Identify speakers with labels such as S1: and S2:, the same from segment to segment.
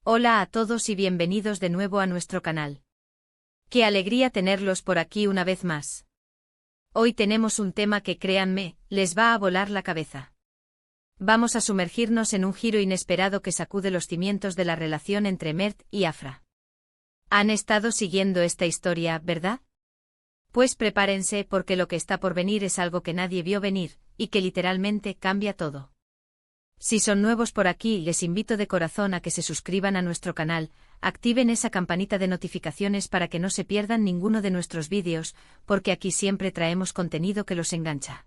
S1: Hola a todos y bienvenidos de nuevo a nuestro canal. Qué alegría tenerlos por aquí una vez más. Hoy tenemos un tema que, créanme, les va a volar la cabeza. Vamos a sumergirnos en un giro inesperado que sacude los cimientos de la relación entre Mert y Afra. Han estado siguiendo esta historia, ¿verdad? Pues prepárense porque lo que está por venir es algo que nadie vio venir, y que literalmente cambia todo. Si son nuevos por aquí, les invito de corazón a que se suscriban a nuestro canal, activen esa campanita de notificaciones para que no se pierdan ninguno de nuestros vídeos, porque aquí siempre traemos contenido que los engancha.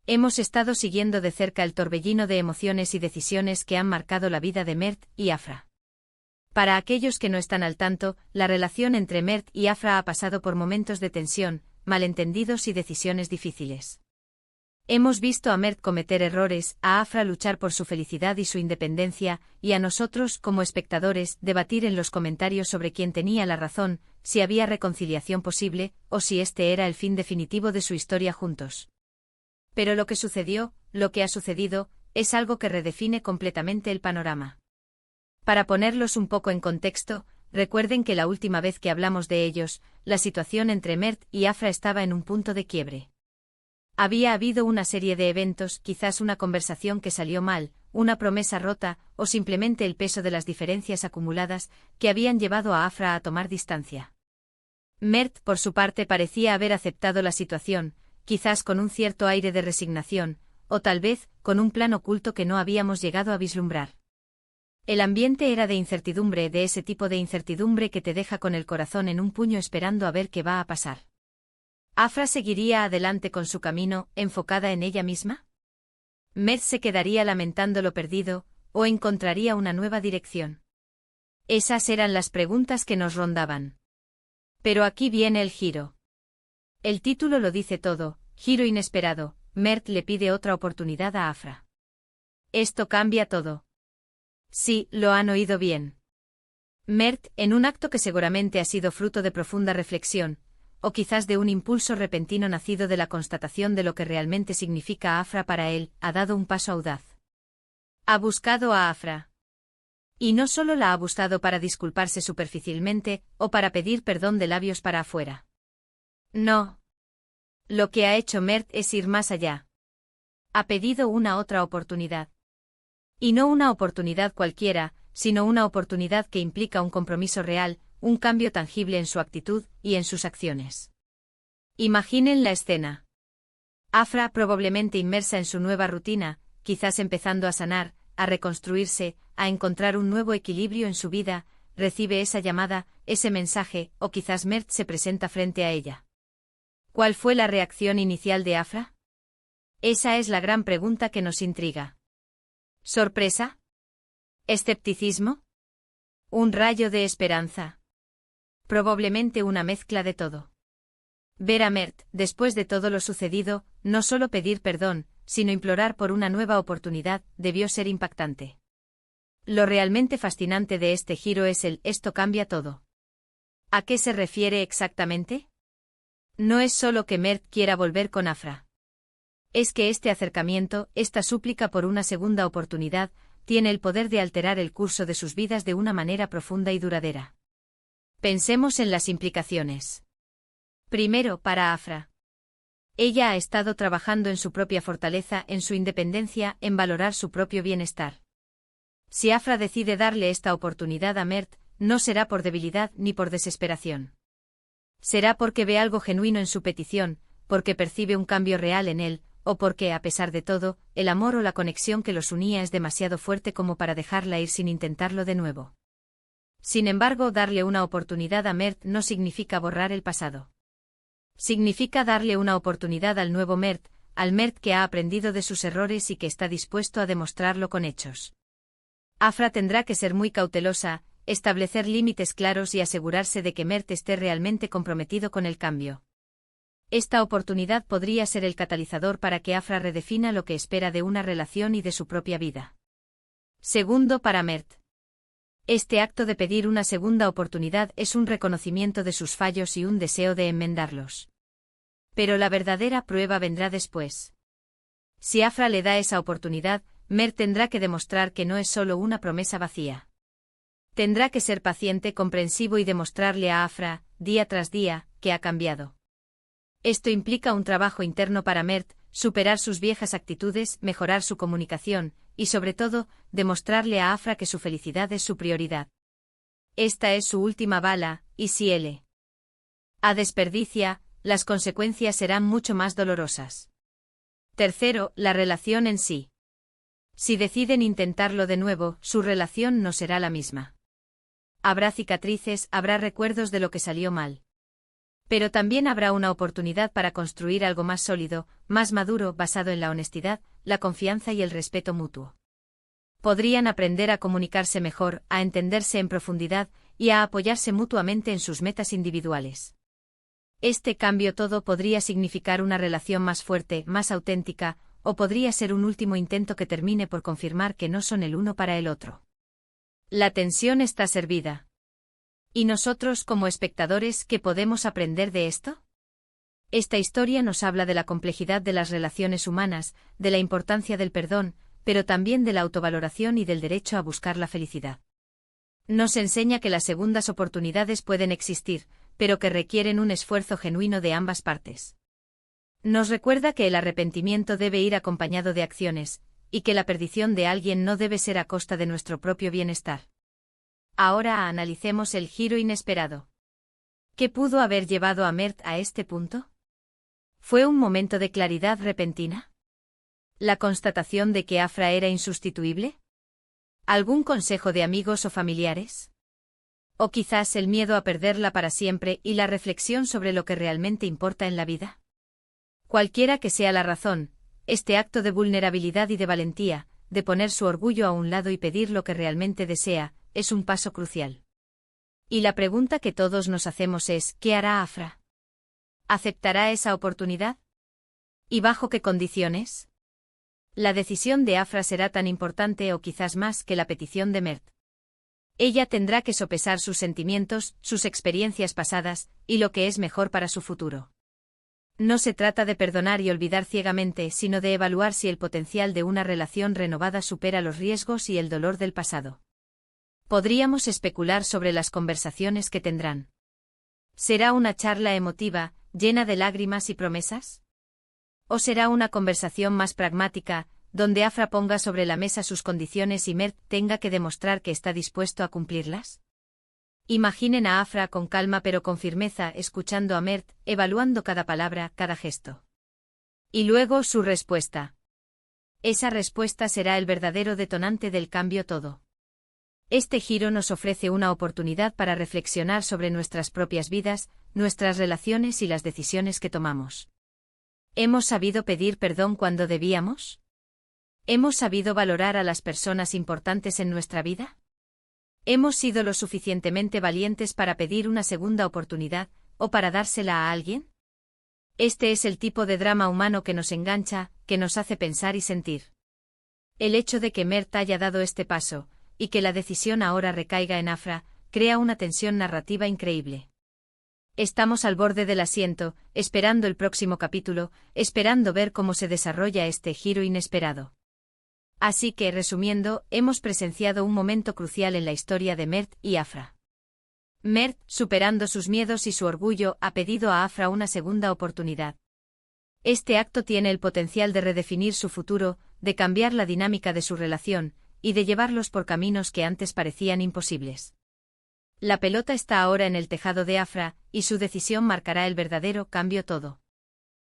S1: Hemos estado siguiendo de cerca el torbellino de emociones y decisiones que han marcado la vida de Mert y Afra. Para aquellos que no están al tanto, la relación entre Mert y Afra ha pasado por momentos de tensión, malentendidos y decisiones difíciles. Hemos visto a Mert cometer errores, a Afra luchar por su felicidad y su independencia, y a nosotros, como espectadores, debatir en los comentarios sobre quién tenía la razón, si había reconciliación posible, o si este era el fin definitivo de su historia juntos. Pero lo que sucedió, lo que ha sucedido, es algo que redefine completamente el panorama. Para ponerlos un poco en contexto, recuerden que la última vez que hablamos de ellos, la situación entre Mert y Afra estaba en un punto de quiebre. Había habido una serie de eventos, quizás una conversación que salió mal, una promesa rota, o simplemente el peso de las diferencias acumuladas, que habían llevado a Afra a tomar distancia. Mert, por su parte, parecía haber aceptado la situación, quizás con un cierto aire de resignación, o tal vez, con un plan oculto que no habíamos llegado a vislumbrar. El ambiente era de incertidumbre, de ese tipo de incertidumbre que te deja con el corazón en un puño esperando a ver qué va a pasar. ¿Afra seguiría adelante con su camino, enfocada en ella misma? ¿Mert se quedaría lamentando lo perdido, o encontraría una nueva dirección? Esas eran las preguntas que nos rondaban. Pero aquí viene el giro. El título lo dice todo, giro inesperado, Mert le pide otra oportunidad a Afra. Esto cambia todo. Sí, lo han oído bien. Mert, en un acto que seguramente ha sido fruto de profunda reflexión, o quizás de un impulso repentino nacido de la constatación de lo que realmente significa Afra para él, ha dado un paso audaz. Ha buscado a Afra. Y no solo la ha buscado para disculparse superficialmente, o para pedir perdón de labios para afuera. No. Lo que ha hecho Mert es ir más allá. Ha pedido una otra oportunidad. Y no una oportunidad cualquiera, sino una oportunidad que implica un compromiso real, un cambio tangible en su actitud y en sus acciones. Imaginen la escena. Afra, probablemente inmersa en su nueva rutina, quizás empezando a sanar, a reconstruirse, a encontrar un nuevo equilibrio en su vida, recibe esa llamada, ese mensaje, o quizás Mert se presenta frente a ella. ¿Cuál fue la reacción inicial de Afra? Esa es la gran pregunta que nos intriga. ¿Sorpresa? ¿Escepticismo? ¿Un rayo de esperanza? Probablemente una mezcla de todo. Ver a Mert, después de todo lo sucedido, no solo pedir perdón, sino implorar por una nueva oportunidad, debió ser impactante. Lo realmente fascinante de este giro es el «esto cambia todo». ¿A qué se refiere exactamente? No es solo que Mert quiera volver con Afra. Es que este acercamiento, esta súplica por una segunda oportunidad, tiene el poder de alterar el curso de sus vidas de una manera profunda y duradera. Pensemos en las implicaciones. Primero, para Afra. Ella ha estado trabajando en su propia fortaleza, en su independencia, en valorar su propio bienestar. Si Afra decide darle esta oportunidad a Mert, no será por debilidad ni por desesperación. Será porque ve algo genuino en su petición, porque percibe un cambio real en él, o porque, a pesar de todo, el amor o la conexión que los unía es demasiado fuerte como para dejarla ir sin intentarlo de nuevo. Sin embargo, darle una oportunidad a Mert no significa borrar el pasado. Significa darle una oportunidad al nuevo Mert, al Mert que ha aprendido de sus errores y que está dispuesto a demostrarlo con hechos. Afra tendrá que ser muy cautelosa, establecer límites claros y asegurarse de que Mert esté realmente comprometido con el cambio. Esta oportunidad podría ser el catalizador para que Afra redefina lo que espera de una relación y de su propia vida. Segundo, para Mert. Este acto de pedir una segunda oportunidad es un reconocimiento de sus fallos y un deseo de enmendarlos. Pero la verdadera prueba vendrá después. Si Afra le da esa oportunidad, Mert tendrá que demostrar que no es solo una promesa vacía. Tendrá que ser paciente, comprensivo y demostrarle a Afra, día tras día, que ha cambiado. Esto implica un trabajo interno para Mert, superar sus viejas actitudes, mejorar su comunicación, y sobre todo, demostrarle a Afra que su felicidad es su prioridad. Esta es su última bala, y si a desperdicia, las consecuencias serán mucho más dolorosas. Tercero, la relación en sí. Si deciden intentarlo de nuevo, su relación no será la misma. Habrá cicatrices, habrá recuerdos de lo que salió mal. Pero también habrá una oportunidad para construir algo más sólido, más maduro, basado en la honestidad, la confianza y el respeto mutuo. Podrían aprender a comunicarse mejor, a entenderse en profundidad y a apoyarse mutuamente en sus metas individuales. Este cambio todo podría significar una relación más fuerte, más auténtica, o podría ser un último intento que termine por confirmar que no son el uno para el otro. La tensión está servida. ¿Y nosotros como espectadores qué podemos aprender de esto? Esta historia nos habla de la complejidad de las relaciones humanas, de la importancia del perdón, pero también de la autovaloración y del derecho a buscar la felicidad. Nos enseña que las segundas oportunidades pueden existir, pero que requieren un esfuerzo genuino de ambas partes. Nos recuerda que el arrepentimiento debe ir acompañado de acciones, y que la perdición de alguien no debe ser a costa de nuestro propio bienestar. Ahora analicemos el giro inesperado. ¿Qué pudo haber llevado a Mert a este punto? ¿Fue un momento de claridad repentina? ¿La constatación de que Afra era insustituible? ¿Algún consejo de amigos o familiares? ¿O quizás el miedo a perderla para siempre y la reflexión sobre lo que realmente importa en la vida? Cualquiera que sea la razón, este acto de vulnerabilidad y de valentía, de poner su orgullo a un lado y pedir lo que realmente desea, es un paso crucial. Y la pregunta que todos nos hacemos es, ¿qué hará Afra? ¿Aceptará esa oportunidad? ¿Y bajo qué condiciones? La decisión de Afra será tan importante o quizás más que la petición de Mert. Ella tendrá que sopesar sus sentimientos, sus experiencias pasadas, y lo que es mejor para su futuro. No se trata de perdonar y olvidar ciegamente, sino de evaluar si el potencial de una relación renovada supera los riesgos y el dolor del pasado. Podríamos especular sobre las conversaciones que tendrán. ¿Será una charla emotiva, llena de lágrimas y promesas? ¿O será una conversación más pragmática, donde Afra ponga sobre la mesa sus condiciones y Mert tenga que demostrar que está dispuesto a cumplirlas? Imaginen a Afra con calma pero con firmeza, escuchando a Mert, evaluando cada palabra, cada gesto. Y luego su respuesta. Esa respuesta será el verdadero detonante del cambio todo. Este giro nos ofrece una oportunidad para reflexionar sobre nuestras propias vidas, nuestras relaciones y las decisiones que tomamos. ¿Hemos sabido pedir perdón cuando debíamos? ¿Hemos sabido valorar a las personas importantes en nuestra vida? ¿Hemos sido lo suficientemente valientes para pedir una segunda oportunidad, o para dársela a alguien? Este es el tipo de drama humano que nos engancha, que nos hace pensar y sentir. El hecho de que Mert haya dado este paso, y que la decisión ahora recaiga en Afra, crea una tensión narrativa increíble. Estamos al borde del asiento, esperando el próximo capítulo, esperando ver cómo se desarrolla este giro inesperado. Así que, resumiendo, hemos presenciado un momento crucial en la historia de Mert y Afra. Mert, superando sus miedos y su orgullo, ha pedido a Afra una segunda oportunidad. Este acto tiene el potencial de redefinir su futuro, de cambiar la dinámica de su relación, y de llevarlos por caminos que antes parecían imposibles. La pelota está ahora en el tejado de Afra, y su decisión marcará el verdadero cambio todo.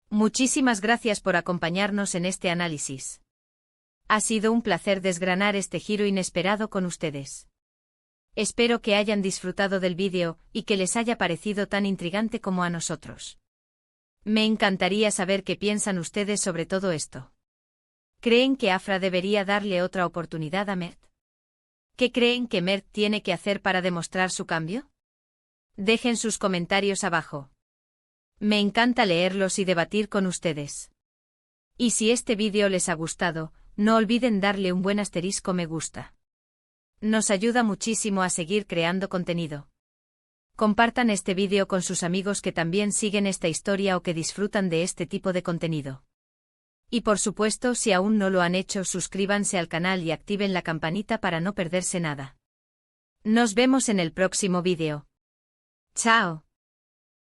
S1: Muchísimas gracias por acompañarnos en este análisis. Ha sido un placer desgranar este giro inesperado con ustedes. Espero que hayan disfrutado del vídeo y que les haya parecido tan intrigante como a nosotros. Me encantaría saber qué piensan ustedes sobre todo esto. ¿Creen que Afra debería darle otra oportunidad a Mert? ¿Qué creen que Mert tiene que hacer para demostrar su cambio? Dejen sus comentarios abajo. Me encanta leerlos y debatir con ustedes. Y si este vídeo les ha gustado, no olviden darle un buen asterisco me gusta. Nos ayuda muchísimo a seguir creando contenido. Compartan este vídeo con sus amigos que también siguen esta historia o que disfrutan de este tipo de contenido. Y por supuesto, si aún no lo han hecho, suscríbanse al canal y activen la campanita para no perderse nada. Nos vemos en el próximo vídeo. Chao.